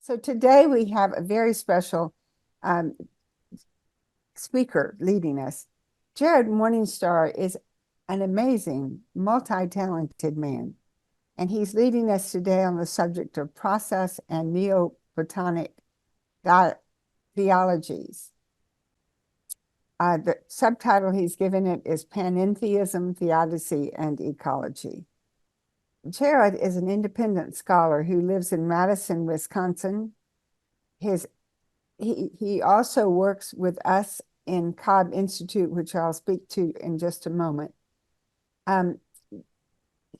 So today we have a very special um, speaker leading us. Jared Morningstar is an amazing, multi-talented man, and he's leading us today on the subject of process and Neoplatonic theologies. The subtitle he's given it is Panentheism, Theodicy, and Ecology. Jared is an independent scholar who lives in Madison, Wisconsin. He also works with us in Cobb Institute, which I'll speak to in just a moment.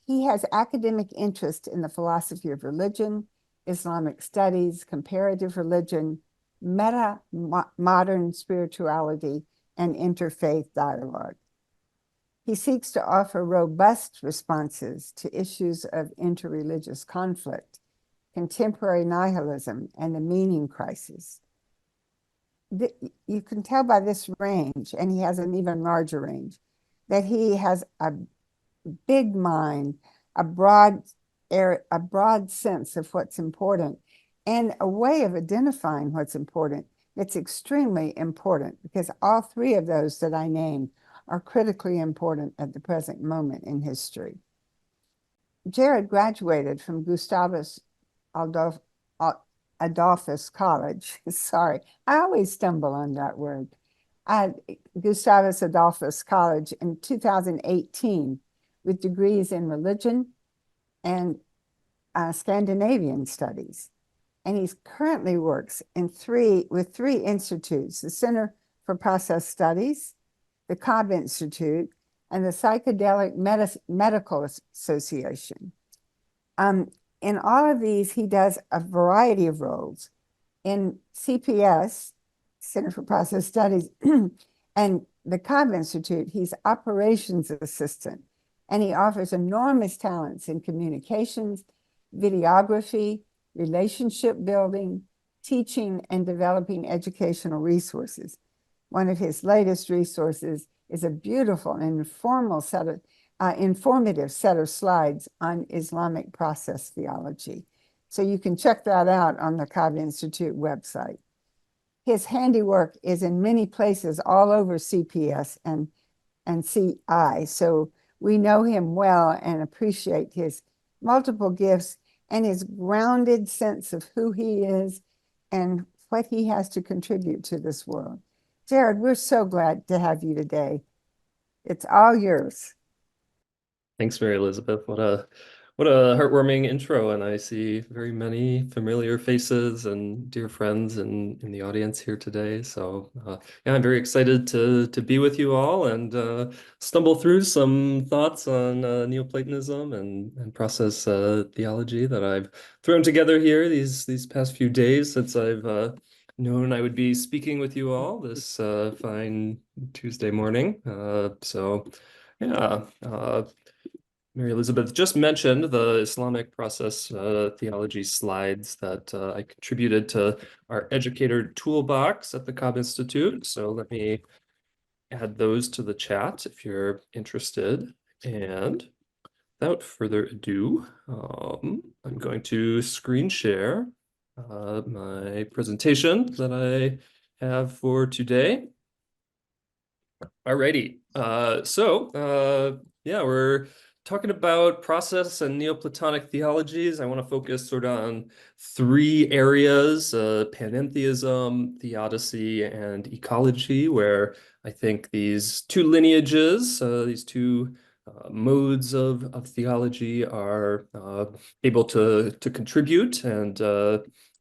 He has academic interest in the philosophy of religion, Islamic studies, comparative religion, metamodern spirituality, and interfaith dialogue. He seeks to offer robust responses to issues of interreligious conflict, contemporary nihilism, and the meaning crisis. You can tell by this range, and he has an even larger range, that he has a big mind, a broad sense of what's important, and a way of identifying what's important. It's extremely important because all three of those that I named are critically important at the present moment in history. Jared graduated from Gustavus Adolphus College. Sorry, I always stumble on that word. Gustavus Adolphus College in 2018 with degrees in religion and Scandinavian studies. And he currently works with three institutes: the Center for Process Studies, the Cobb Institute, and the Psychedelic Medical Association. In all of these, he does a variety of roles. In CPS, Center for Process Studies, and the Cobb Institute, he's operations assistant, and he offers enormous talents in communications, videography, relationship building, teaching, and developing educational resources. One of his latest resources is a beautiful and informative set of slides on Islamic process theology. So you can check that out on the Cobb Institute website. His handiwork is in many places all over CPS and CI, so we know him well and appreciate his multiple gifts and his grounded sense of who he is and what he has to contribute to this world. Jared, we're so glad to have you today. It's all yours. Thanks, Mary Elizabeth. What a heartwarming intro, and I see very many familiar faces and dear friends in the audience here today. So yeah, I'm very excited to be with you all and stumble through some thoughts on Neoplatonism and process theology that I've thrown together here these past few days since I've known I would be speaking with you all this fine Tuesday morning. So yeah. Mary Elizabeth just mentioned the Islamic process theology slides that I contributed to our educator toolbox at the Cobb Institute. So let me add those to the chat if you're interested. And without further ado, I'm going to screen share my presentation that I have for today. Alrighty. Yeah, we're talking about process and Neoplatonic theologies. I want to focus sort of on three areas, Panentheism, Theodicy, and Ecology, where I think these two lineages, these two modes of theology are able to contribute and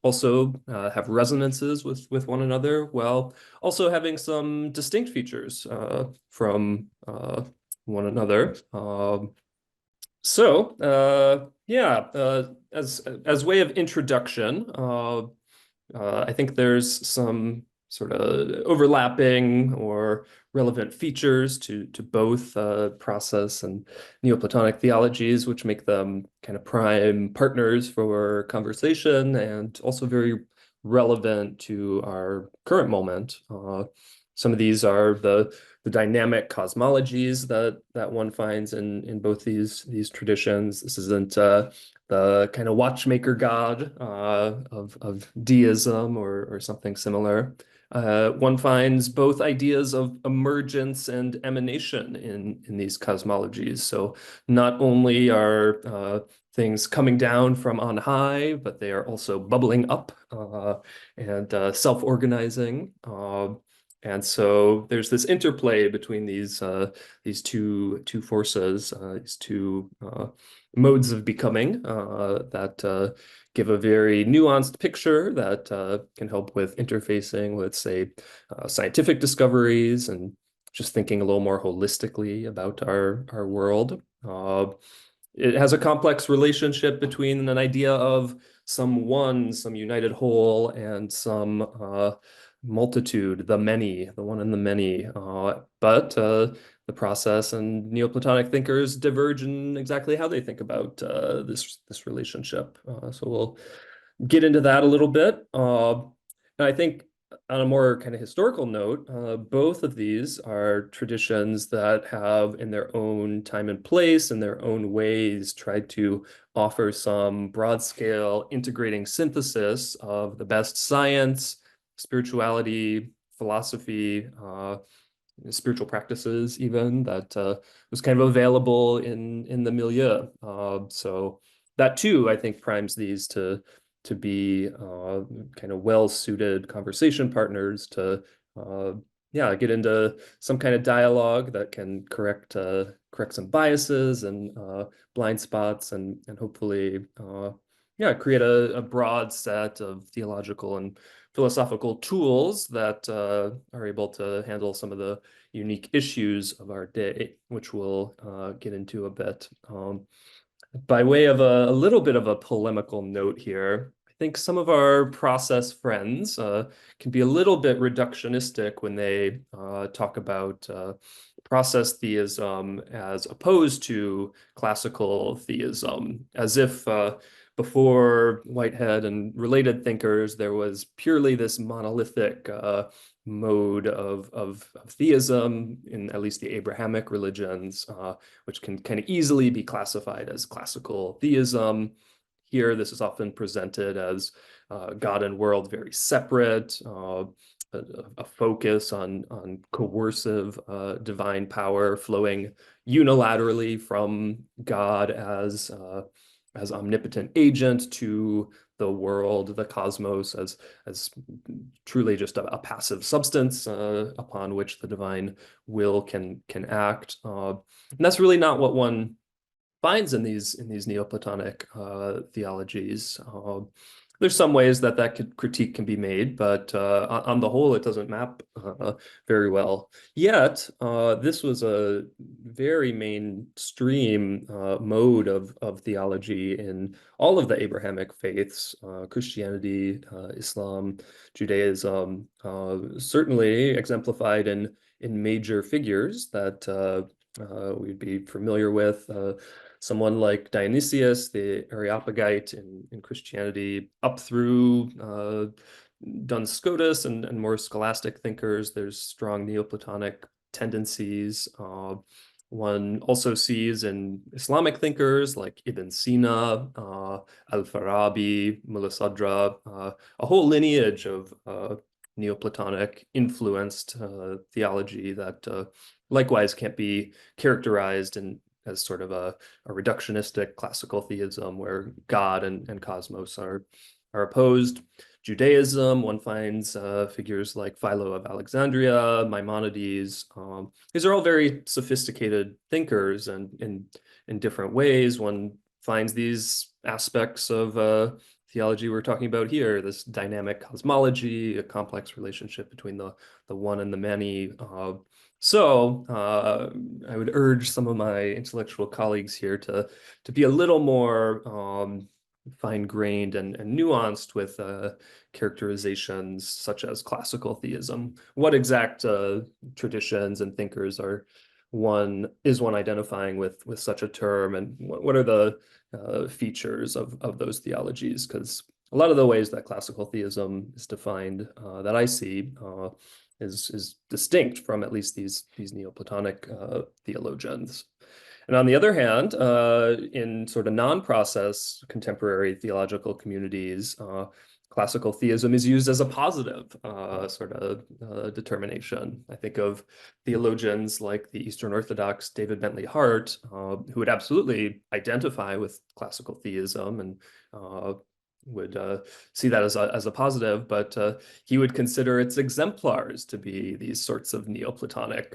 also have resonances with one another, while also having some distinct features from one another. As way of introduction, I think there's some sort of overlapping or relevant features to both process and Neoplatonic theologies, which make them kind of prime partners for conversation and also very relevant to our current moment. Some of these are the dynamic cosmologies that one finds in both these traditions. This isn't the kind of watchmaker god of deism or something similar. One finds both ideas of emergence and emanation in these cosmologies. So not only are things coming down from on high, but they are also bubbling up and self-organizing. And so there's this interplay between these two forces, these two modes of becoming that give a very nuanced picture that can help with interfacing with, say, scientific discoveries and just thinking a little more holistically about our world. It has a complex relationship between an idea of some one, some united whole, and some multitude, the many, the one and the many. But the process and Neoplatonic thinkers diverge in exactly how they think about this relationship. So we'll get into that a little bit. And I think on a more kind of historical note, both of these are traditions that have, in their own time and place, in their own ways, tried to offer some broad scale integrating synthesis of the best science, spirituality, philosophy, spiritual practices even that was kind of available in the milieu. So that too, I think, primes these to be kind of well-suited conversation partners to yeah, get into some kind of dialogue that can correct some biases and blind spots and hopefully yeah, create a broad set of theological and philosophical tools that are able to handle some of the unique issues of our day, which we'll get into a bit. By way of a little bit of a polemical note here, I think some of our process friends can be a little bit reductionistic when they talk about process theism as opposed to classical theism, as if before Whitehead and related thinkers, there was purely this monolithic mode of theism in at least the Abrahamic religions, which can kind of easily be classified as classical theism. Here, this is often presented as God and world very separate, a focus on coercive divine power flowing unilaterally from God as omnipotent agent to the world, the cosmos, as truly just a passive substance upon which the divine will can act. And that's really not what one finds in these Neoplatonic theologies. There's some ways that critique can be made, but on the whole, it doesn't map very well. Yet, this was a very mainstream mode of theology in all of the Abrahamic faiths, Christianity, Islam, Judaism, certainly exemplified in major figures that we'd be familiar with. Someone like Dionysius, the Areopagite in Christianity, up through Duns Scotus and more scholastic thinkers. There's strong Neoplatonic tendencies. One also sees in Islamic thinkers like Ibn Sina, Al-Farabi, Mullah Sadra, a whole lineage of Neoplatonic influenced theology that likewise can't be characterized as sort of a reductionistic classical theism where God and cosmos are opposed. Judaism, one finds figures like Philo of Alexandria, Maimonides. These are all very sophisticated thinkers, and in different ways, one finds these aspects of theology we're talking about here, this dynamic cosmology, a complex relationship between the one and the many. So I would urge some of my intellectual colleagues here to be a little more fine-grained and nuanced with characterizations such as classical theism. What exact traditions and thinkers one identifying with such a term, and what are the features of those theologies? Because a lot of the ways that classical theism is defined that I see is distinct from at least these Neoplatonic theologians. And on the other hand, in sort of non-process contemporary theological communities, classical theism is used as a positive sort of determination. I think of theologians like the Eastern Orthodox David Bentley Hart, who would absolutely identify with classical theism and would see that as a positive, but he would consider its exemplars to be these sorts of Neoplatonic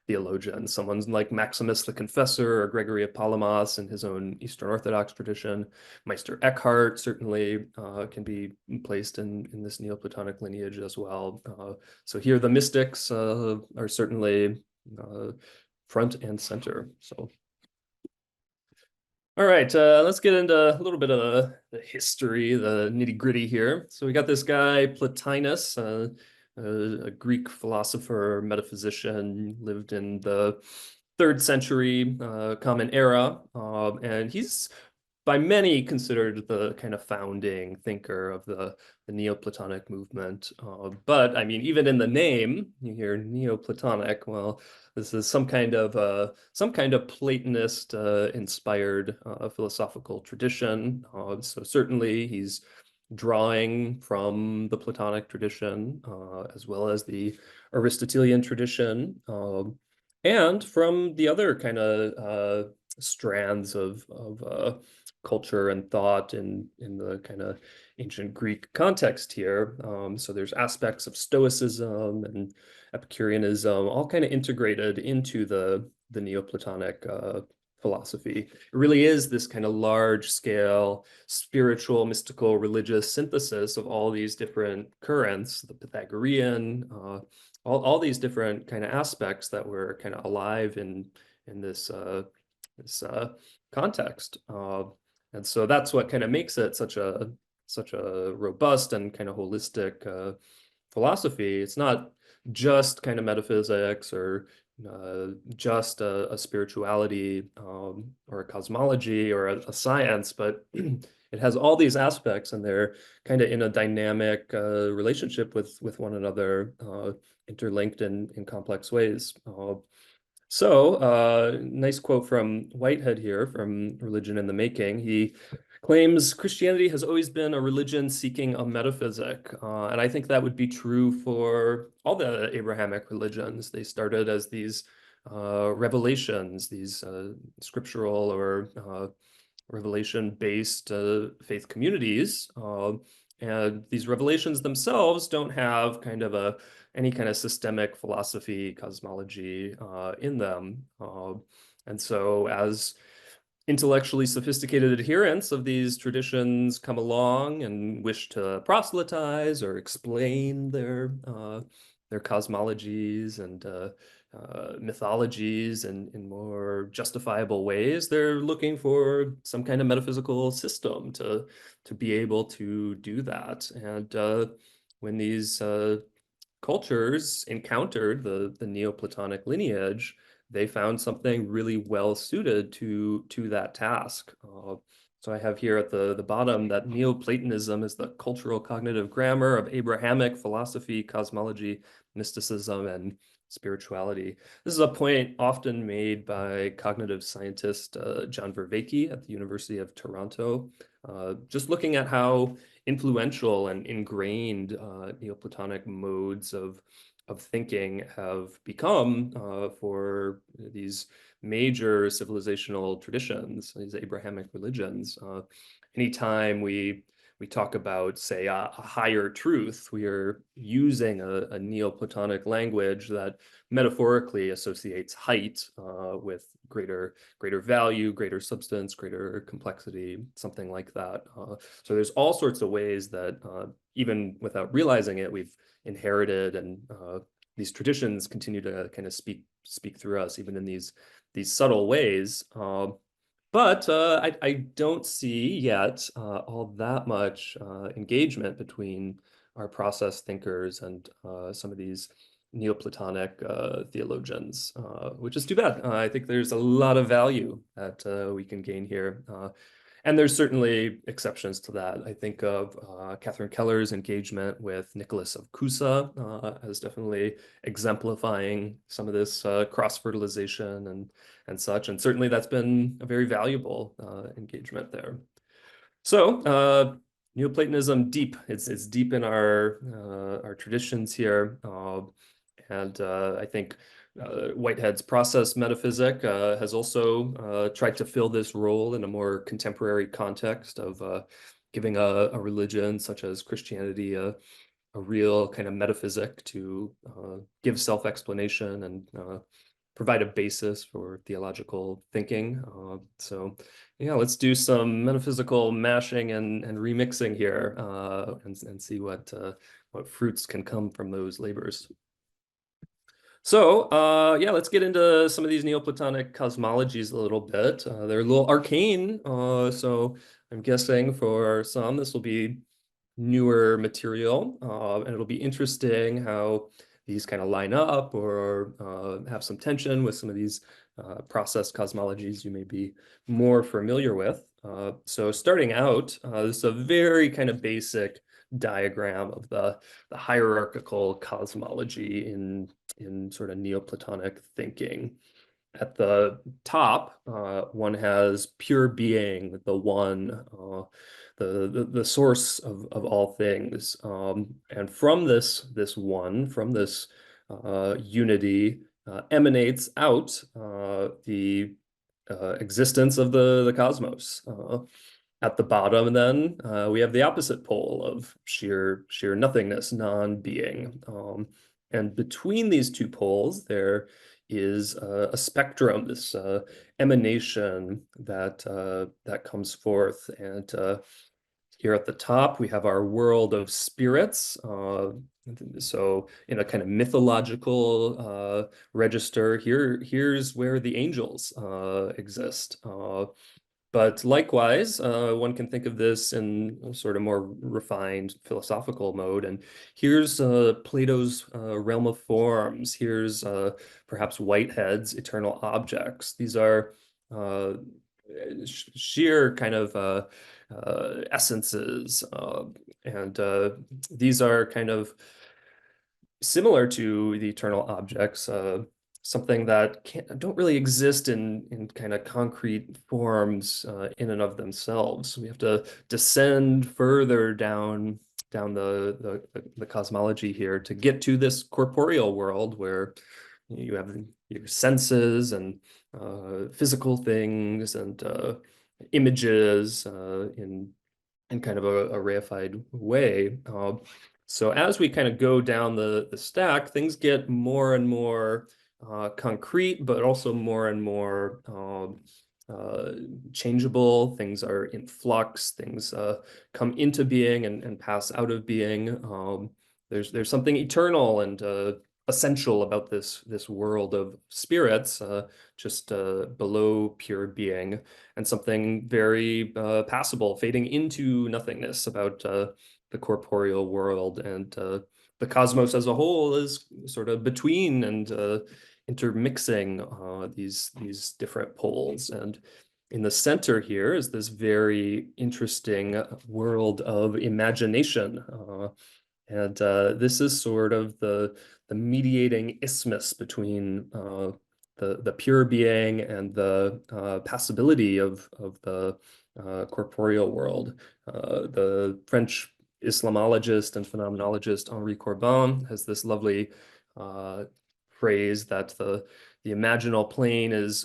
theologians, someone like Maximus the Confessor or Gregory of Palamas in his own Eastern Orthodox tradition. Meister Eckhart certainly can be placed in this Neoplatonic lineage as well. So here the mystics are certainly front and center. So, all right, let's get into a little bit of the history, the nitty-gritty here. So we got this guy, Plotinus, a Greek philosopher, metaphysician, lived in the 3rd century Common Era, and he's by many considered the kind of founding thinker of the Neoplatonic movement. But I mean, even in the name, you hear Neoplatonic. Well, this is some kind of Platonist inspired philosophical tradition. So certainly he's drawing from the Platonic tradition, as well as the Aristotelian tradition, and from the other kind of strands of culture and thought in the kind of ancient Greek context here. So there's aspects of Stoicism and Epicureanism, all kind of integrated into the Neoplatonic philosophy. It really is this kind of large scale spiritual, mystical, religious synthesis of all these different currents, the Pythagorean, all these different kind of aspects that were kind of alive in this context. And so that's what kind of makes it such a robust and kind of holistic philosophy. It's not just kind of metaphysics or just a spirituality or a cosmology or a science, but it has all these aspects, and they're kind of in a dynamic relationship with one another, interlinked in complex ways. So, nice quote from Whitehead here from Religion in the Making. He claims Christianity has always been a religion seeking a metaphysic. And I think that would be true for all the Abrahamic religions. They started as these revelations, these scriptural or revelation-based faith communities. And these revelations themselves don't have kind of any kind of systemic philosophy, cosmology in them. And so as intellectually sophisticated adherents of these traditions come along and wish to proselytize or explain their cosmologies and mythologies in more justifiable ways, they're looking for some kind of metaphysical system to be able to do that. And when these cultures encountered the Neoplatonic lineage, they found something really well suited to that task. So I have here at the bottom that Neoplatonism is the cultural cognitive grammar of Abrahamic philosophy, cosmology, mysticism, and spirituality. This is a point often made by cognitive scientist John Vervaeke at the University of Toronto, just looking at how influential and ingrained Neoplatonic modes of thinking have become for these major civilizational traditions, these Abrahamic religions. Anytime we talk about, say, a higher truth, we are using a Neoplatonic language that metaphorically associates height with greater value, greater substance, greater complexity, something like that. So there's all sorts of ways that even without realizing it, we've inherited, and these traditions continue to kind of speak through us, even in these subtle ways. But I don't see yet all that much engagement between our process thinkers and some of these Neoplatonic theologians, which is too bad. I think there's a lot of value that we can gain here. And there's certainly exceptions to that. I think of Catherine Keller's engagement with Nicholas of Cusa as definitely exemplifying some of this cross-fertilization and such. And certainly that's been a very valuable engagement there. So Neoplatonism deep. It's deep in our traditions here. And I think Whitehead's process metaphysic has also tried to fill this role in a more contemporary context of giving a religion such as Christianity a real kind of metaphysic to give self-explanation and provide a basis for theological thinking. So yeah, let's do some metaphysical mashing and remixing here and see what fruits can come from those labors. So yeah, let's get into some of these Neoplatonic cosmologies a little bit. They're a little arcane, so I'm guessing for some this will be newer material, and it'll be interesting how these kind of line up or have some tension with some of these process cosmologies you may be more familiar with. So starting out, this is a very kind of basic diagram of the hierarchical cosmology in sort of Neoplatonic thinking. At the top, one has pure being, the one, the source of all things, and from this one, from this unity, emanates out the existence of the cosmos. At the bottom, then we have the opposite pole of sheer nothingness, non-being, and between these two poles, there is a spectrum, this emanation that comes forth. And here at the top, we have our world of spirits. So in a kind of mythological register, here's where the angels exist. But likewise, one can think of this in a sort of more refined philosophical mode. And here's Plato's realm of forms. Here's perhaps Whitehead's eternal objects. These are sheer kind of essences. And these are kind of similar to the eternal objects, something that don't really exist in kind of concrete forms in and of themselves. We have to descend further down the cosmology here to get to this corporeal world where you have your senses and physical things and images in kind of a reified way. So as we kind of go down the stack, things get more and more concrete, but also more and more changeable. Things are in flux. Things come into being and pass out of being. There's something eternal and essential about this world of spirits, just below pure being, and something very passable, fading into nothingness about the corporeal world. And the cosmos as a whole is sort of between and intermixing these different poles. And in the center here is this very interesting world of imagination. And this is sort of the mediating isthmus between the pure being and the passability of the corporeal world. The French Islamologist and phenomenologist Henri Corbin has this lovely phrase that the imaginal plane is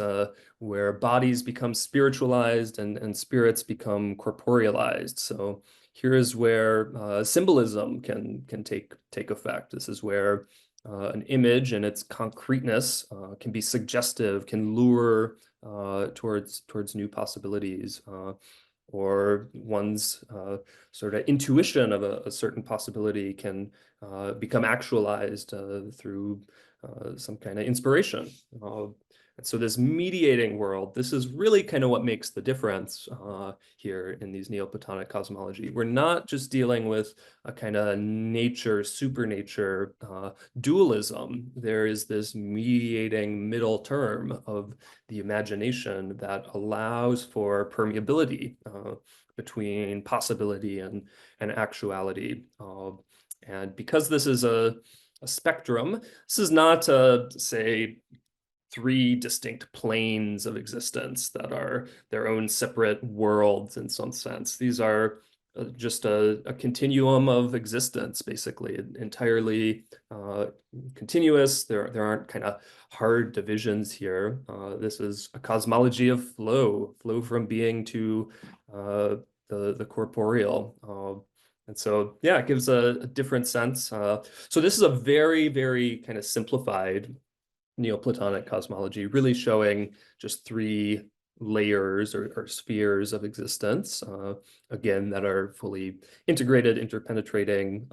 where bodies become spiritualized and spirits become corporealized. So here is where symbolism can take effect. This is where an image and its concreteness can be suggestive, can lure towards new possibilities, or one's sort of intuition of a certain possibility can become actualized through some kind of inspiration. And so this mediating world, this is really kind of what makes the difference here in these Neoplatonic cosmology. We're not just dealing with a kind of nature, supernature dualism. There is this mediating middle term of the imagination that allows for permeability between possibility and actuality. And because this is a spectrum, this is not, say, three distinct planes of existence that are their own separate worlds in some sense. These are just a continuum of existence, basically, entirely continuous. There aren't kind of hard divisions here. This is a cosmology of flow from being to the corporeal. And so, yeah, it gives a different sense. So this is a very, very kind of simplified Neoplatonic cosmology, really showing just three layers or spheres of existence, again, that are fully integrated, interpenetrating,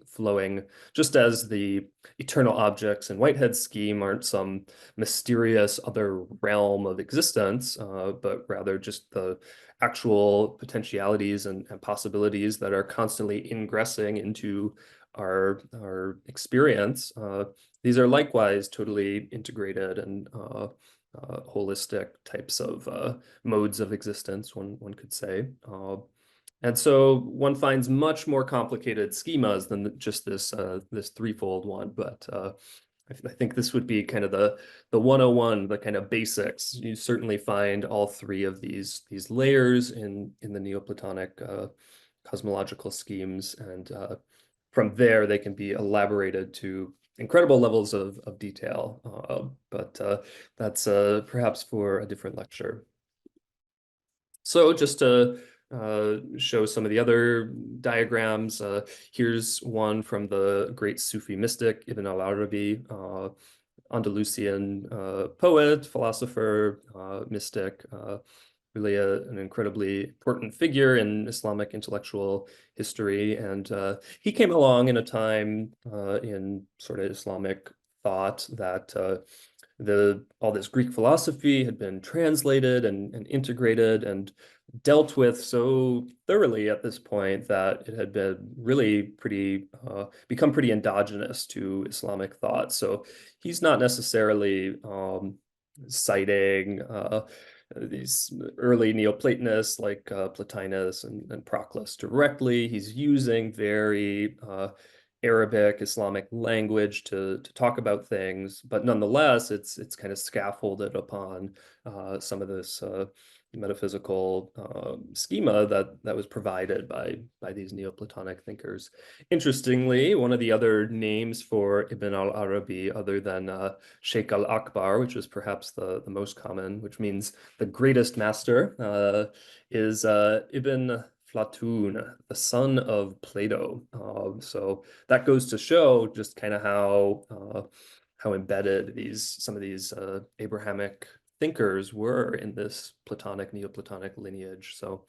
flowing, just as the eternal objects in Whitehead's scheme aren't some mysterious other realm of existence, but rather just the actual potentialities and possibilities that are constantly ingressing into our experience. These are likewise totally integrated and holistic types of modes of existence, one could say. And so one finds much more complicated schemas than just this threefold one. But I think this would be kind of the 101, the kind of basics. You certainly find all three of these layers in the Neoplatonic cosmological schemes, and from there they can be elaborated to incredible levels of detail, but that's perhaps for a different lecture. So just to show some of the other diagrams, here's one from the great Sufi mystic Ibn al-Arabi, Andalusian poet, philosopher, mystic, really an incredibly important figure in Islamic intellectual history. And he came along in a time in sort of Islamic thought that all this Greek philosophy had been translated and integrated and dealt with so thoroughly at this point that it had been really become pretty endogenous to Islamic thought. So he's not necessarily citing these early Neoplatonists like Plotinus and Proclus directly. He's using very Arabic, Islamic language to talk about things, but nonetheless, it's kind of scaffolded upon some of this metaphysical schema that was provided by these Neoplatonic thinkers. Interestingly, one of the other names for Ibn al-Arabi, other than Sheikh al-Akbar, which is perhaps the most common, which means the greatest master, is Ibn Platoon, the son of Plato. So that goes to show just kind of how embedded some of these Abrahamic thinkers were in this Platonic, Neoplatonic lineage. So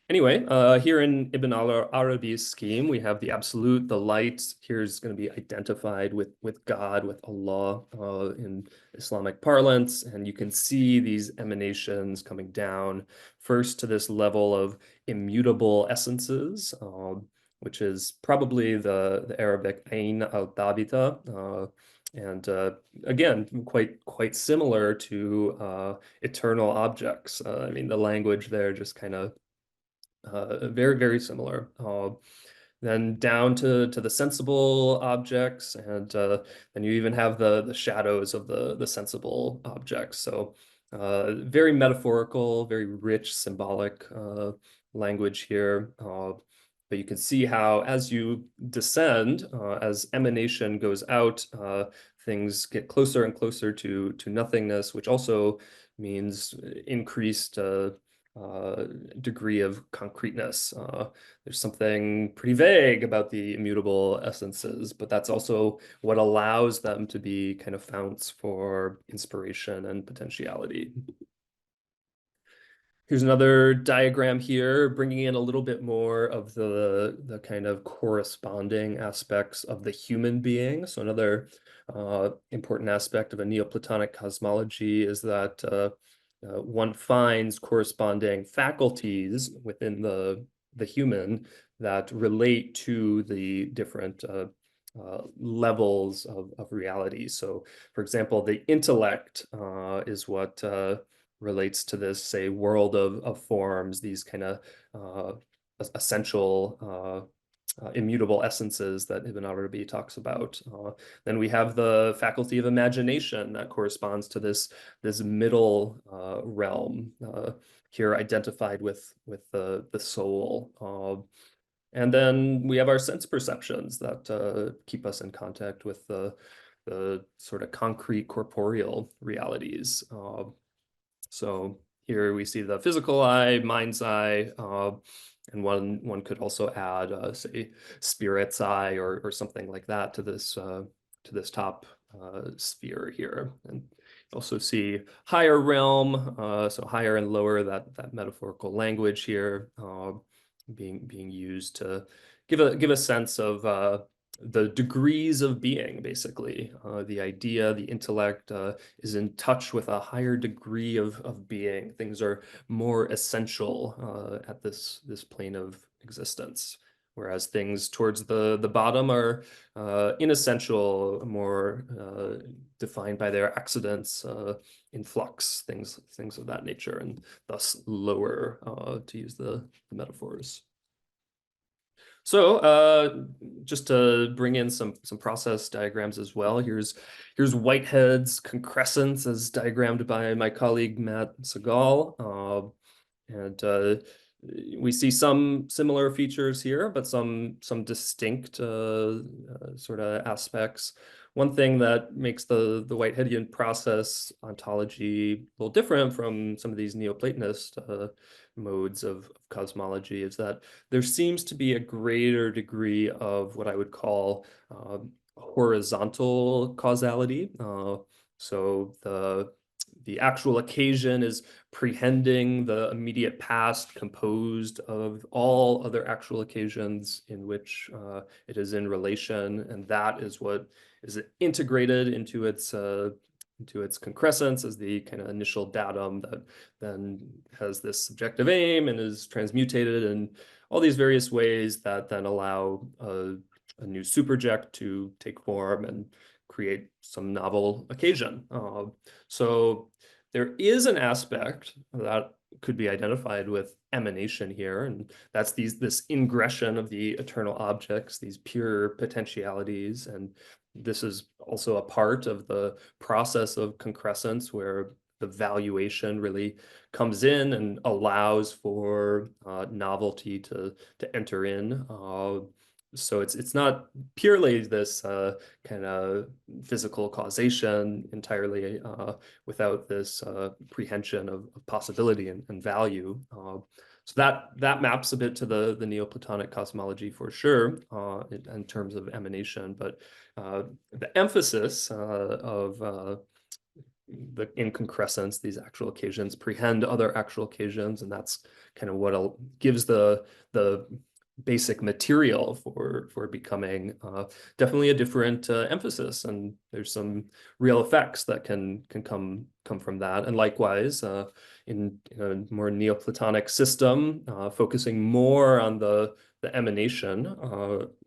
anyway, here in Ibn al-Arabi's scheme, we have the absolute, the light. Here's going to be identified with God, with Allah in Islamic parlance. And you can see these emanations coming down first to this level of immutable essences, which is probably the Arabic Ain al-Thabita. And again, quite similar to eternal objects. I mean, the language there just kind of very, very similar. Then down to the sensible objects, and then you even have the shadows of the sensible objects. So very metaphorical, very rich symbolic language here. But you can see how as you descend, as emanation goes out, things get closer and closer to nothingness, which also means increased degree of concreteness. There's something pretty vague about the immutable essences, but that's also what allows them to be kind of founts for inspiration and potentiality. Here's another diagram here, bringing in a little bit more of the kind of corresponding aspects of the human being. So another important aspect of a Neoplatonic cosmology is that one finds corresponding faculties within the human that relate to the different levels of reality. So, for example, the intellect is what relates to this, say, world of forms, these kind of essential immutable essences that Ibn Arabi talks about. Then we have the faculty of imagination that corresponds to this middle realm here identified with the soul. And then we have our sense perceptions that keep us in contact with the sort of concrete corporeal realities. So here we see the physical eye, mind's eye, and one could also add, say, spirit's eye or something like that to this top sphere here. And also see higher realm, so higher and lower, that metaphorical language here being used to give a sense of the degrees of being, basically. The idea, the intellect is in touch with a higher degree of being. Things are more essential at this plane of existence, whereas things towards the bottom are inessential, more defined by their accidents, in flux, things of that nature, and thus lower, to use the metaphors. So just to bring in some process diagrams as well, here's Whitehead's concrescence as diagrammed by my colleague Matt Segal. And we see some similar features here, but some distinct sort of aspects. One thing that makes the Whiteheadian process ontology a little different from some of these Neoplatonist modes of cosmology is that there seems to be a greater degree of what I would call horizontal causality. So the actual occasion is prehending the immediate past, composed of all other actual occasions in which it is in relation, and that is what is integrated into its concrescence as the kind of initial datum that then has this subjective aim and is transmutated in all these various ways that then allow a new superject to take form and create some novel occasion. So there is an aspect that could be identified with emanation here, and that's this ingression of the eternal objects, these pure potentialities. And this is also a part of the process of concrescence where the valuation really comes in and allows for novelty to enter in. So it's not purely this kind of physical causation entirely without this prehension of possibility and value. So that maps a bit to the Neoplatonic cosmology for sure in terms of emanation, but the emphasis of in concrescence, these actual occasions prehend other actual occasions, and that's kind of what gives the basic material for becoming definitely a different emphasis, and there's some real effects that can come from that. And likewise, in a more Neoplatonic system, focusing more on the emanation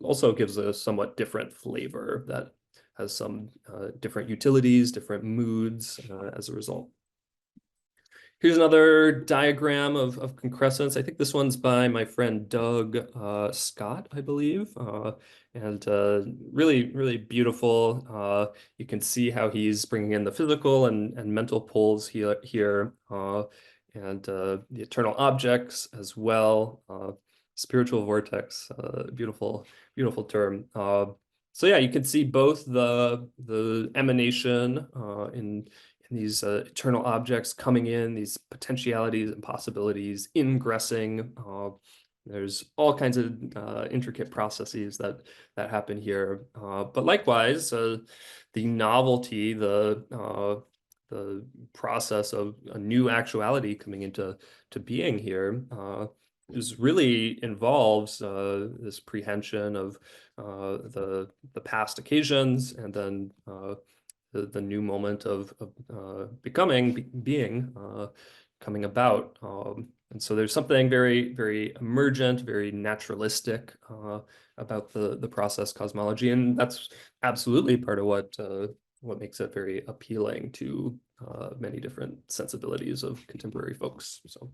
also gives a somewhat different flavor that has some different utilities, different moods as a result. Here's another diagram of concrescence. I think this one's by my friend Doug Scott, I believe, and really, really beautiful. You can see how he's bringing in the physical and mental poles here, and the eternal objects as well. Spiritual vortex, beautiful, beautiful term. So yeah, you can see both the emanation in these eternal objects coming in, these potentialities and possibilities ingressing. There's all kinds of intricate processes that happen here. But likewise, the novelty, the process of a new actuality coming into being here really involves this prehension of the past occasions, and then the new moment of being, coming about. And so there's something very, very emergent, very naturalistic about the process cosmology, and that's absolutely part of what makes it very appealing to many different sensibilities of contemporary folks. So.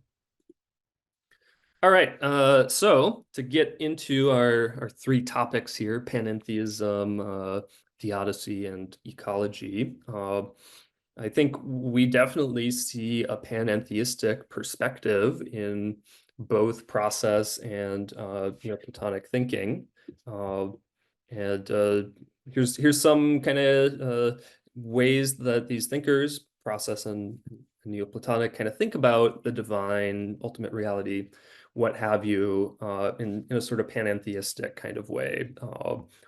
All right, so to get into our three topics here, panentheism, theodicy, and ecology, I think we definitely see a panentheistic perspective in both process and Neoplatonic thinking. And here's some kind of ways that these thinkers, process and Neoplatonic, kind of think about the divine, ultimate reality, what have you, in a sort of panentheistic kind of way,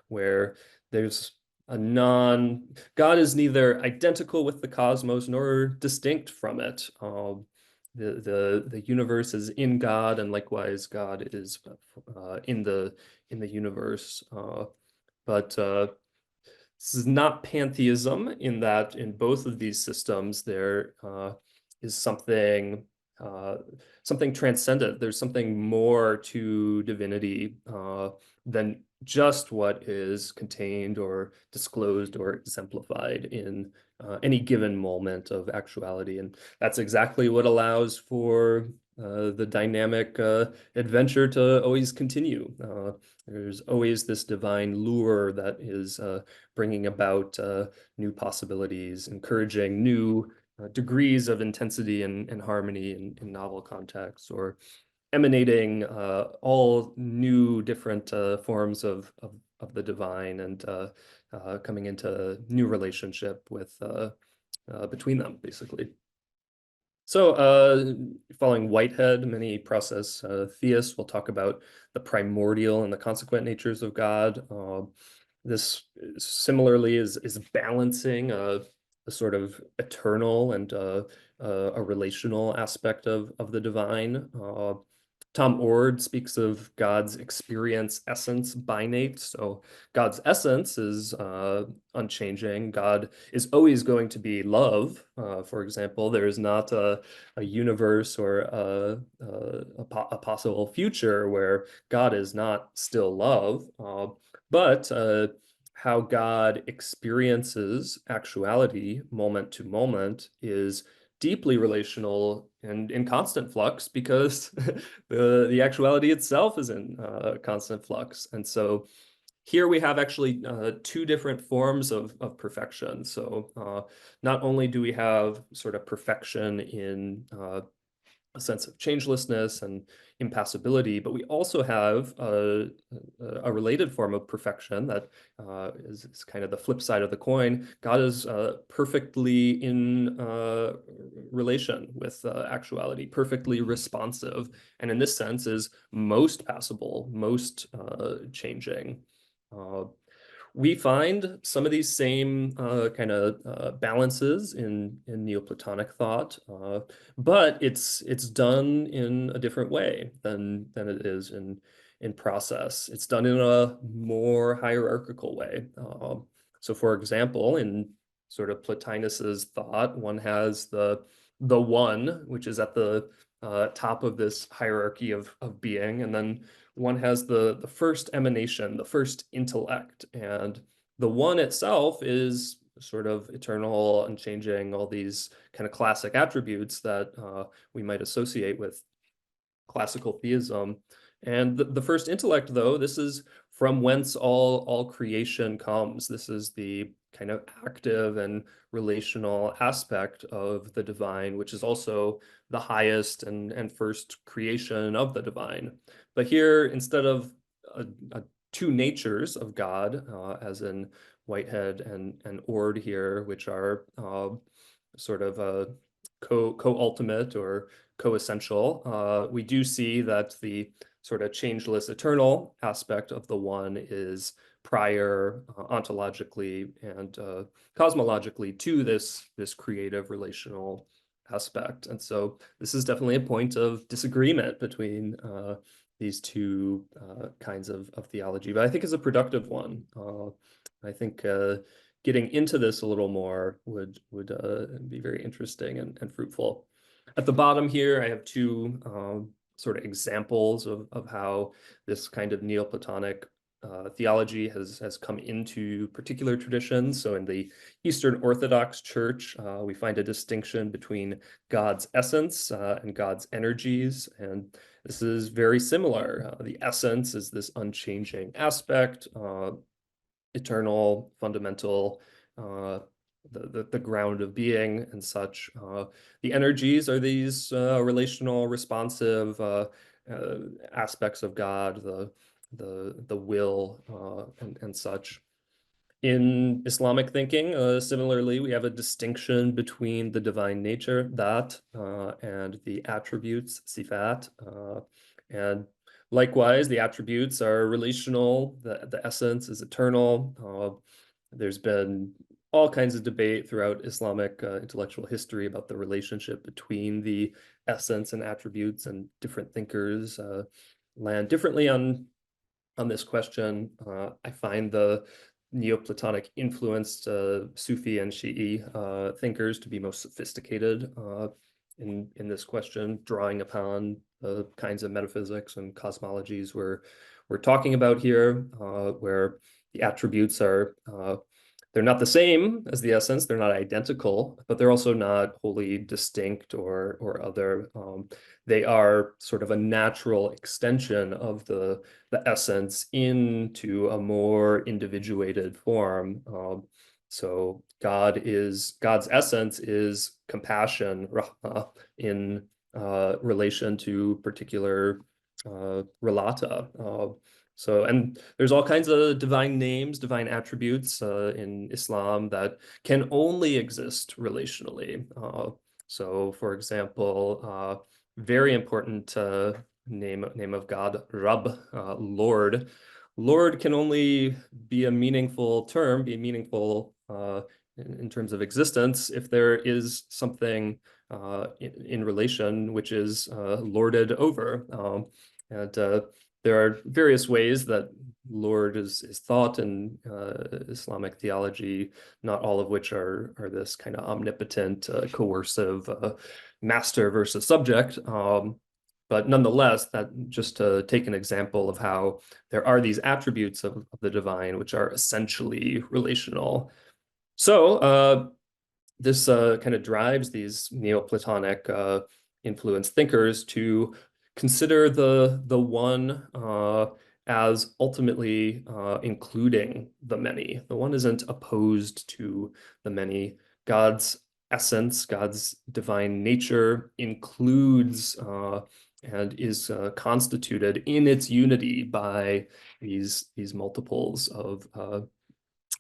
where there's God is neither identical with the cosmos nor distinct from it. The universe is in God, and likewise God is in the universe. But this is not pantheism, in that in both of these systems there is something transcendent. There's something more to divinity than just what is contained or disclosed or exemplified in any given moment of actuality. And that's exactly what allows for the dynamic adventure to always continue. There's always this divine lure that is bringing about new possibilities, encouraging new degrees of intensity and harmony in novel contexts, or emanating all new different forms of the divine, and coming into new relationship with between them, basically. So following Whitehead, many process theists will talk about the primordial and the consequent natures of God. This similarly is balancing a sort of eternal and a relational aspect of the divine. Tom Ord speaks of God's experience essence binate. So God's essence is unchanging. God is always going to be love. For example, there is not a universe or a possible future where God is not still love. But how God experiences actuality moment to moment is deeply relational and in constant flux, because the actuality itself is in constant flux. And so here we have actually two different forms of perfection. So not only do we have sort of perfection in a sense of changelessness and impassibility, but we also have a related form of perfection that is kind of the flip side of the coin. God is perfectly in relation with actuality, perfectly responsive, and in this sense is most passable, most changing. We find some of these same kind of balances in Neoplatonic thought, but it's done in a different way than it is in process. It's done in a more hierarchical way. So, for example, in sort of Plotinus's thought, one has the one, which is at the top of this hierarchy of being, and then one has the first emanation, the first intellect, and the one itself is sort of eternal, unchanging, all these kind of classic attributes that we might associate with classical theism. And the first intellect, though, this is from whence all creation comes. This is the kind of active and relational aspect of the divine, which is also the highest and first creation of the divine. But here, instead of two natures of God, as in Whitehead and Ord here, which are sort of co-ultimate or co-essential, we do see that the sort of changeless eternal aspect of the one is prior ontologically and cosmologically to this creative relational aspect. And so this is definitely a point of disagreement between these two kinds of theology, but I think it's a productive one. I think getting into this a little more would be very interesting and fruitful. At the bottom here, I have two sort of examples of how this kind of Neoplatonic theology has come into particular traditions. So in the Eastern Orthodox Church, we find a distinction between God's essence and God's energies. And this is very similar. The essence is this unchanging aspect, eternal, fundamental, the ground of being and such. The energies are these relational, responsive aspects of God, the will and such. In Islamic thinking, similarly, we have a distinction between the divine nature, that, and the attributes, sifat. And likewise, the attributes are relational, the essence is eternal. There's been all kinds of debate throughout Islamic intellectual history about the relationship between the essence and attributes, and different thinkers land differently on this question. I find the Neoplatonic influenced Sufi and Shi'i thinkers to be most sophisticated in this question, drawing upon the kinds of metaphysics and cosmologies we're talking about here, where the attributes are they're not the same as the essence, they're not identical, but they're also not wholly distinct or other. They are sort of a natural extension of the essence into a more individuated form. So God's essence is compassion, rahmah, in relation to particular relata. And there's all kinds of divine names, divine attributes in Islam that can only exist relationally. So, for example, very important name of God, Rabb, Lord. Lord can only be a meaningful term, be meaningful in terms of existence, if there is something in relation which is lorded over. There are various ways that Lord is thought in Islamic theology, not all of which are this kind of omnipotent, coercive master versus subject. But nonetheless, that just to take an example of how there are these attributes of the divine which are essentially relational. So this kind of drives these Neoplatonic influenced thinkers to consider the one as ultimately including the many. The one isn't opposed to the many. God's essence, God's divine nature includes and is constituted in its unity by these multiples of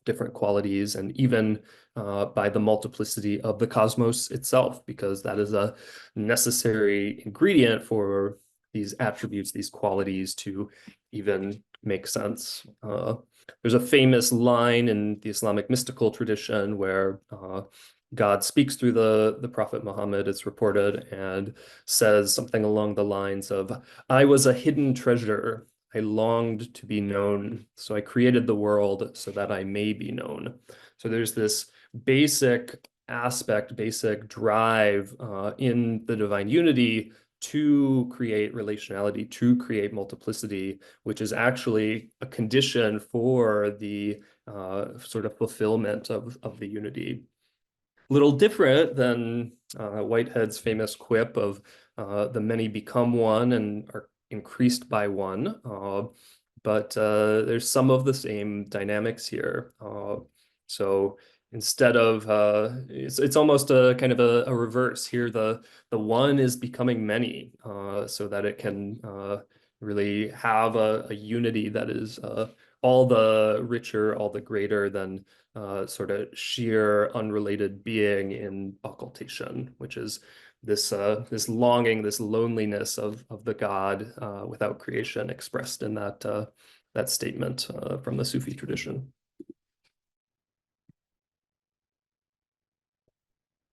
different qualities, and even by the multiplicity of the cosmos itself, because that is a necessary ingredient for these attributes, these qualities to even make sense. There's a famous line in the Islamic mystical tradition where God speaks through the Prophet Muhammad, it's reported, and says something along the lines of, "I was a hidden treasure. I longed to be known, so I created the world so that I may be known." So there's this basic aspect, basic drive in the divine unity to create relationality, to create multiplicity, which is actually a condition for the sort of fulfillment of the unity. Little different than Whitehead's famous quip of the many become one and are increased by one, but there's some of the same dynamics here. So instead of it's almost a kind of a reverse here. The one is becoming many, so that it can really have a unity that is all the richer, all the greater than sort of sheer unrelated being in occultation, which is this longing, this loneliness of the God without creation, expressed in that statement from the Sufi tradition.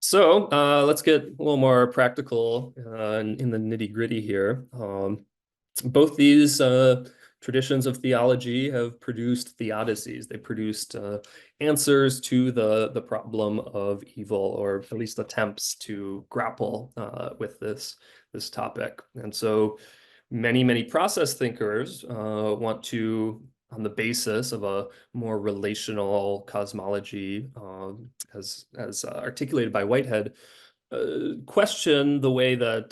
So let's get a little more practical in the nitty-gritty here. Both these traditions of theology have produced theodicies. They produced answers to the problem of evil, or at least attempts to grapple with this topic. And so many process thinkers want to, on the basis of a more relational cosmology, as articulated by Whitehead, question the way that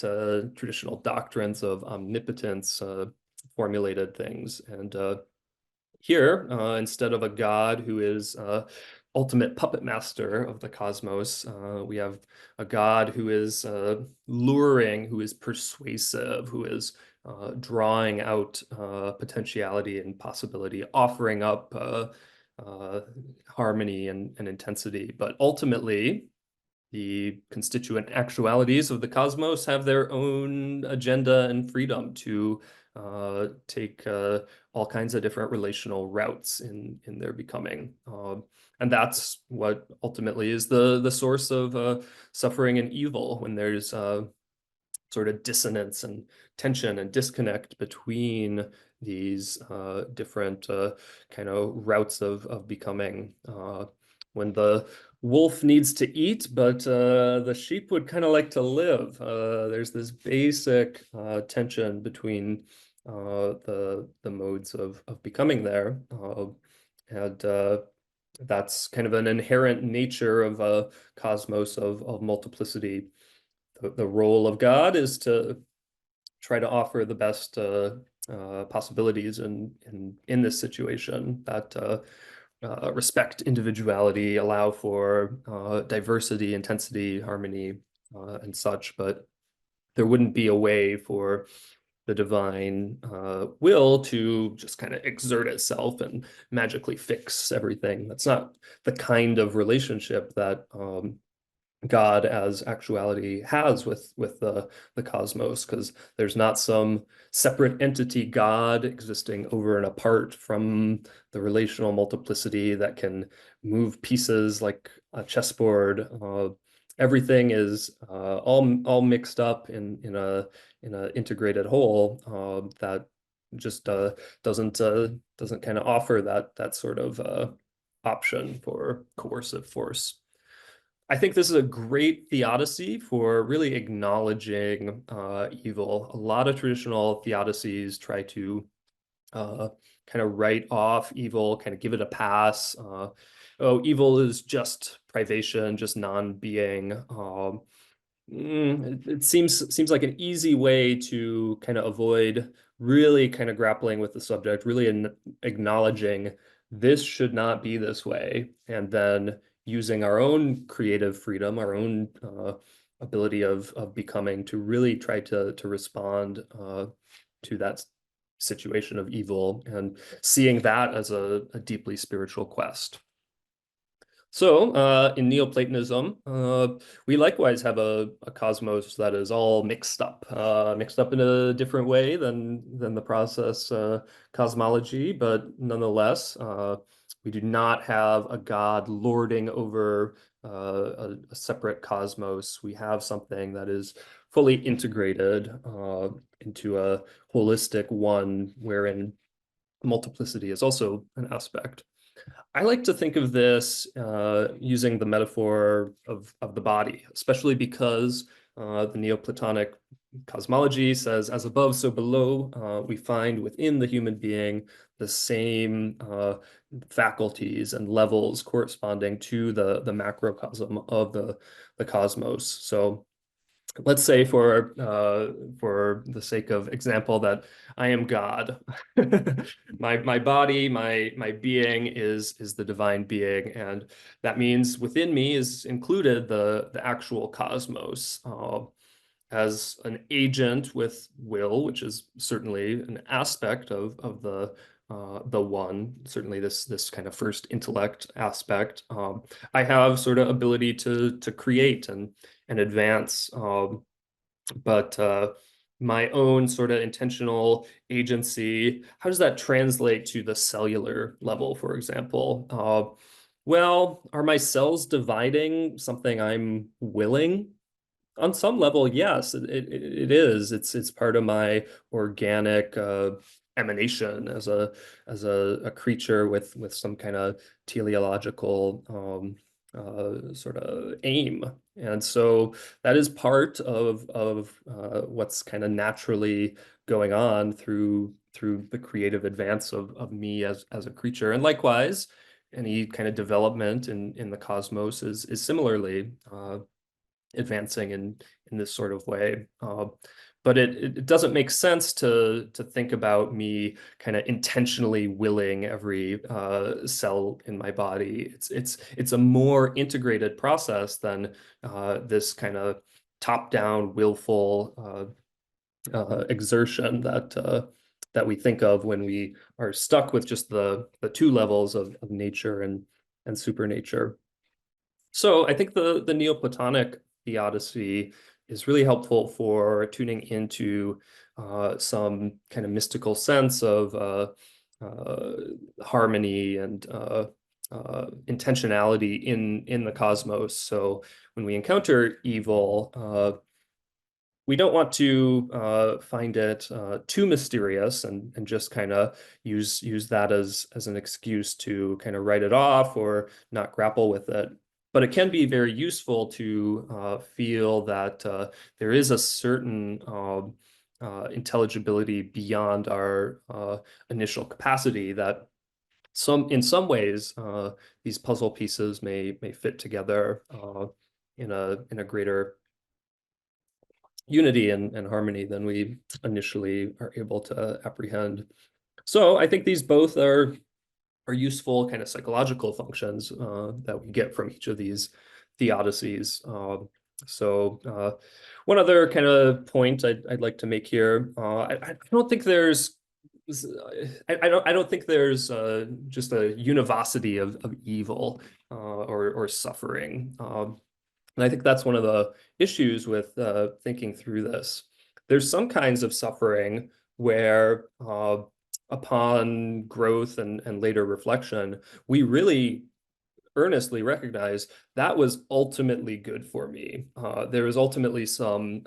traditional doctrines of omnipotence formulated things. And here, instead of a God who is ultimate puppet master of the cosmos, we have a God who is luring, who is persuasive, who is drawing out potentiality and possibility, offering up harmony and intensity. But ultimately, the constituent actualities of the cosmos have their own agenda and freedom to take all kinds of different relational routes in their becoming. And that's what ultimately is the source of suffering and evil, when there's sort of dissonance and tension and disconnect between these different kind of routes of becoming. When the wolf needs to eat, but the sheep would kind of like to live. There's this basic tension between the modes of becoming there, and that's kind of an inherent nature of a cosmos of multiplicity. The role of God is to try to offer the best possibilities in this situation that respect individuality, allow for diversity, intensity, harmony, and such. But there wouldn't be a way for the divine will to just kind of exert itself and magically fix everything. That's not the kind of relationship that God as actuality has with the cosmos, because there's not some separate entity God existing over and apart from the relational multiplicity that can move pieces like a chessboard. Everything is all mixed up in a integrated whole that just doesn't kind of offer that sort of option for coercive force. I think this is a great theodicy for really acknowledging evil. A lot of traditional theodicies try to kind of write off evil, kind of give it a pass. Oh, evil is just privation, just non-being. It seems like an easy way to kind of avoid really kind of grappling with the subject, really acknowledging this should not be this way, and then using our own creative freedom, our own ability of becoming, to really try to respond to that situation of evil, and seeing that as a deeply spiritual quest. So in Neoplatonism, we likewise have a cosmos that is all mixed up in a different way than the process cosmology, but nonetheless, we do not have a God lording over a separate cosmos. We have something that is fully integrated into a holistic one, wherein multiplicity is also an aspect. I like to think of this using the metaphor of the body, especially because the Neoplatonic cosmology says, as above, so below. We find within the human being the same faculties and levels corresponding to the macrocosm of the cosmos. So let's say, for the sake of example, that I am God. My body, my being is the divine being, and that means within me is included the actual cosmos. As an agent with will, which is certainly an aspect of the one, certainly this kind of first intellect aspect. I have sort of ability to create and advance, but my own sort of intentional agency, how does that translate to the cellular level, for example? Well, are my cells dividing something I'm willing? On some level, yes, it is. It's part of my organic emanation as a creature with some kind of teleological sort of aim. And so that is part of what's kind of naturally going on through the creative advance of me as a creature. And likewise, any kind of development in the cosmos is similarly advancing in this sort of way. But it doesn't make sense to think about me kind of intentionally willing every cell in my body. It's a more integrated process than this kind of top-down willful exertion that we think of when we are stuck with just the two levels of nature and supernature. So I think the Neoplatonic Theodicy is really helpful for tuning into some kind of mystical sense of harmony and intentionality in the cosmos. So when we encounter evil, we don't want to find it too mysterious and just kind of use that as an excuse to kind of write it off or not grapple with it. But it can be very useful to feel that there is a certain intelligibility beyond our initial capacity that in some ways these puzzle pieces may fit together in a greater unity and harmony than we initially are able to apprehend. So I think these both are useful kind of psychological functions that we get from each of these theodicies. One other kind of point I'd like to make here, I don't think there's I don't think there's just a univocity of evil or suffering. And I think that's one of the issues with thinking through this. There's some kinds of suffering where upon growth and later reflection, we really earnestly recognize that was ultimately good for me. There was ultimately some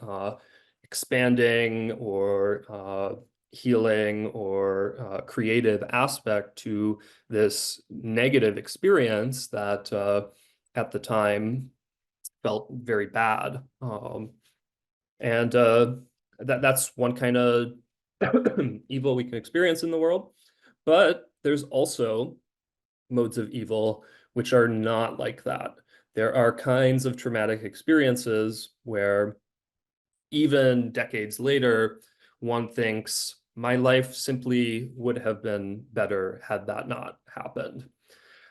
expanding or healing or creative aspect to this negative experience that at the time felt very bad. And that's one kind of evil we can experience in the world. But there's also modes of evil which are not like that. There are kinds of traumatic experiences where even decades later, one thinks my life simply would have been better had that not happened.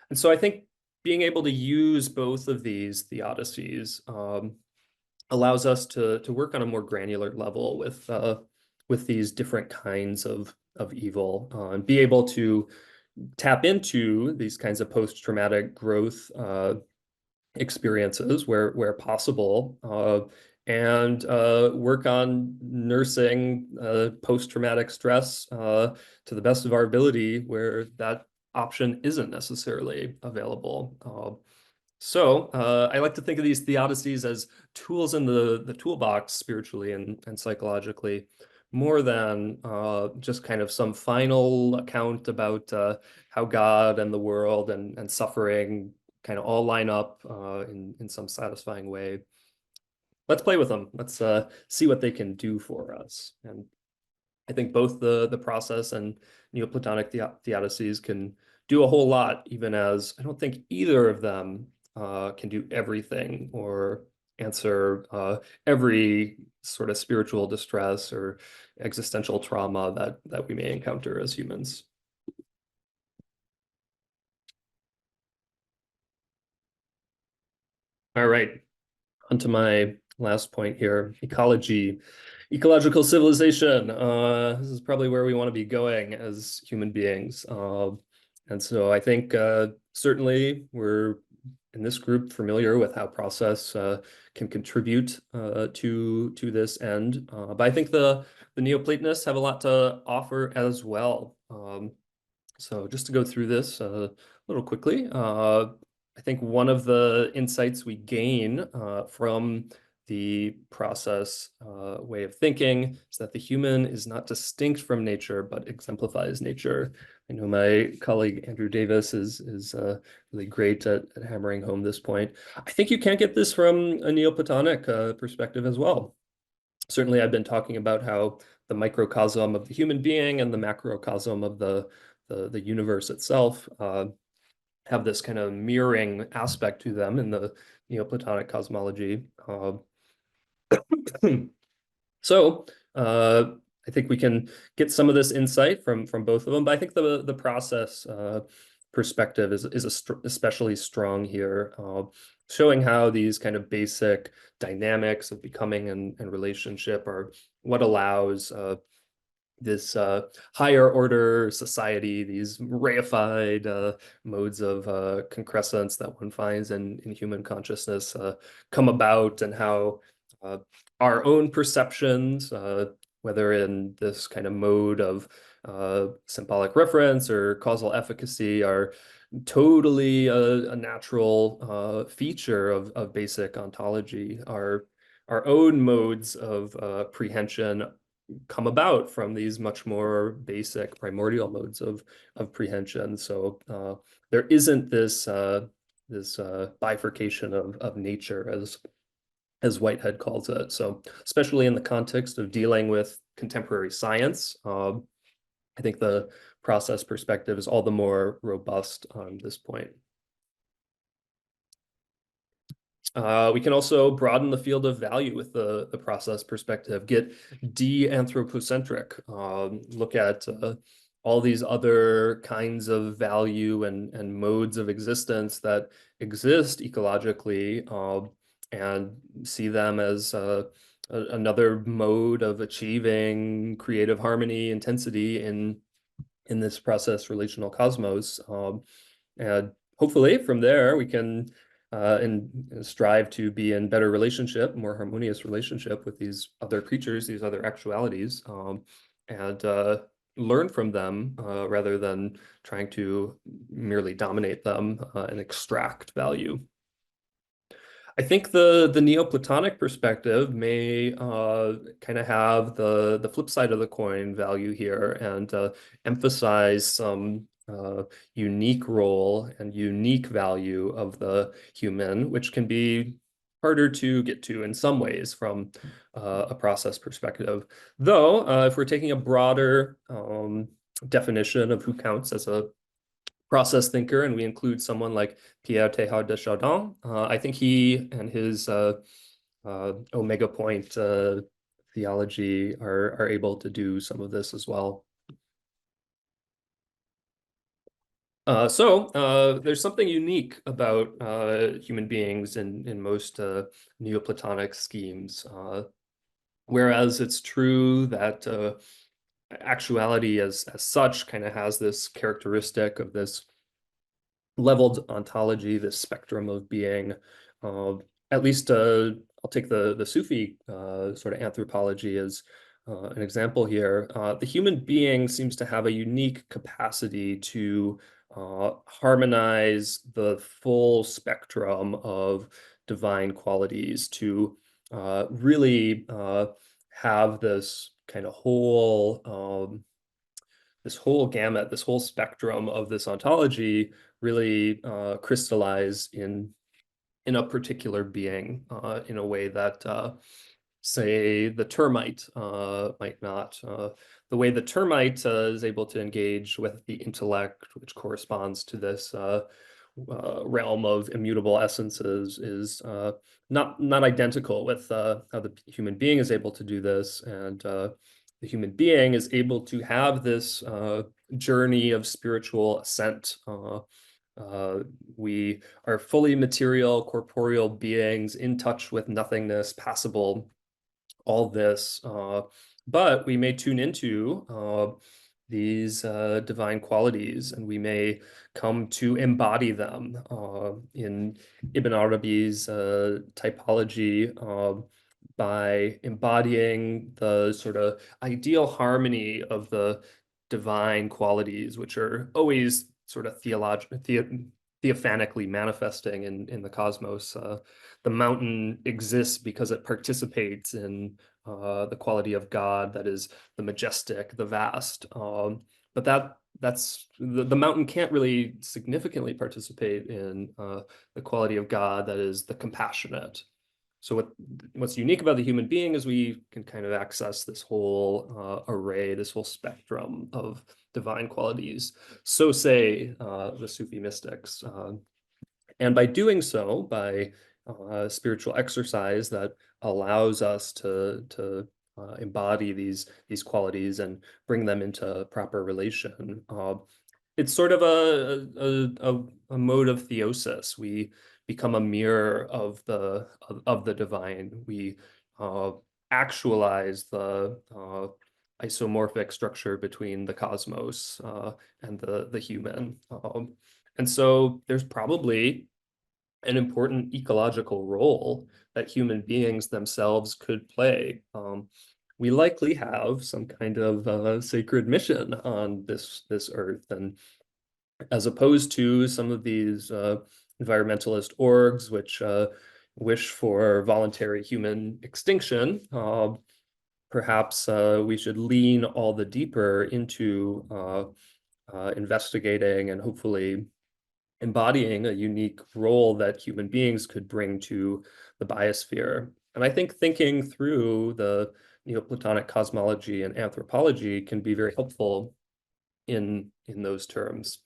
And so I think being able to use both of these theodicies allows us to work on a more granular level with these different kinds of evil and be able to tap into these kinds of post-traumatic growth experiences where possible and work on nursing post-traumatic stress to the best of our ability where that option isn't necessarily available. I like to think of these theodicies as tools in the toolbox spiritually and psychologically, more than just kind of some final account about how God and the world and suffering kind of all line up in some satisfying way. Let's play with them. Let's see what they can do for us. And I think both the process and Neoplatonic theodicies can do a whole lot, even as I don't think either of them can do everything or answer every sort of spiritual distress or existential trauma that we may encounter as humans. All right, on to my last point here, ecology. Ecological civilization. This is probably where we want to be going as human beings. And so I think certainly we're in this group familiar with how process can contribute to this end. But I think the Neoplatonists have a lot to offer as well. So just to go through this a little quickly. I think one of the insights we gain from the process way of thinking is that the human is not distinct from nature, but exemplifies nature. I know my colleague Andrew Davis is really great at hammering home this point. I think you can get this from a Neoplatonic perspective as well. Certainly, I've been talking about how the microcosm of the human being and the macrocosm of the universe itself have this kind of mirroring aspect to them in the Neoplatonic cosmology. So I think we can get some of this insight from both of them, but I think the process perspective is especially strong here, showing how these kind of basic dynamics of becoming and relationship are what allows this higher order society, these reified modes of concrescence that one finds in human consciousness come about, and how our own perceptions, whether in this kind of mode of symbolic reference or causal efficacy, are totally a natural feature of basic ontology. Our own modes of prehension come about from these much more basic primordial modes of prehension. So there isn't this bifurcation of nature as Whitehead calls it. So especially in the context of dealing with contemporary science, I think the process perspective is all the more robust on this point. We can also broaden the field of value with the process perspective, get de-anthropocentric, look at all these other kinds of value and modes of existence that exist ecologically, and see them as another mode of achieving creative harmony, intensity in this process relational cosmos. And hopefully from there we can and strive to be in better relationship, more harmonious relationship with these other creatures, these other actualities, and learn from them rather than trying to merely dominate them and extract value. I think the Neoplatonic perspective may kind of have the flip side of the coin value here, and emphasize some unique role and unique value of the human, which can be harder to get to in some ways from a process perspective. Though, if we're taking a broader definition of who counts as a process thinker, and we include someone like Pierre Teilhard de Chardin, I think he and his omega point theology are able to do some of this as well. So there's something unique about human beings in most Neoplatonic schemes. Whereas it's true that actuality as such kind of has this characteristic of this leveled ontology, this spectrum of being. At least I'll take the Sufi sort of anthropology as an example here. The human being seems to have a unique capacity to harmonize the full spectrum of divine qualities, to really have this kind of whole this whole gamut, this whole spectrum of this ontology really crystallize in a particular being in a way that say the termite might not. The way the termite is able to engage with the intellect, which corresponds to this realm of immutable essences, is not identical with how the human being is able to do this. And the human being is able to have this journey of spiritual ascent. We are fully material, corporeal beings in touch with nothingness, passible, all this. But we may tune into these divine qualities, and we may come to embody them in Ibn Arabi's typology, by embodying the sort of ideal harmony of the divine qualities, which are always sort of theophanically manifesting in the cosmos. The mountain exists because it participates in the quality of God that is the majestic, the vast. But that's the mountain can't really significantly participate in the quality of God that is the compassionate. So what's unique about the human being is we can kind of access this whole array, this whole spectrum of divine qualities. So say the Sufi mystics. And by doing so, by spiritual exercise that allows us to embody these qualities and bring them into proper relation, it's sort of a mode of theosis. We become a mirror of the divine. We actualize the isomorphic structure between the cosmos and the human. And so there's probably an important ecological role that human beings themselves could play. We likely have some kind of sacred mission on this earth, and as opposed to some of these environmentalist orgs which wish for voluntary human extinction, perhaps we should lean all the deeper into investigating and hopefully embodying a unique role that human beings could bring to the biosphere. And I think thinking through the Neoplatonic cosmology and anthropology can be very helpful in those terms.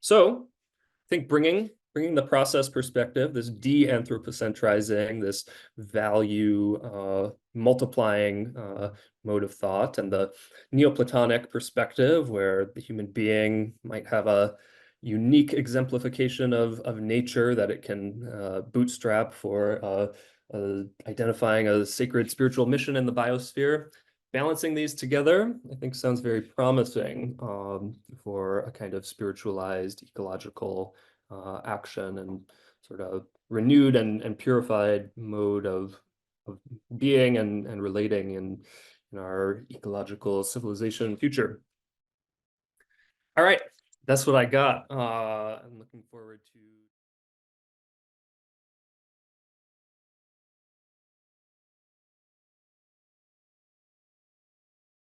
So I think bringing the process perspective, this de-anthropocentrizing, this value multiplying mode of thought, and the Neoplatonic perspective, where the human being might have a unique exemplification of nature that it can bootstrap for identifying a sacred spiritual mission in the biosphere. Balancing these together, I think, sounds very promising for a kind of spiritualized ecological action and sort of renewed and purified mode of being and relating in our ecological civilization future. All right, that's what I got. I'm looking forward to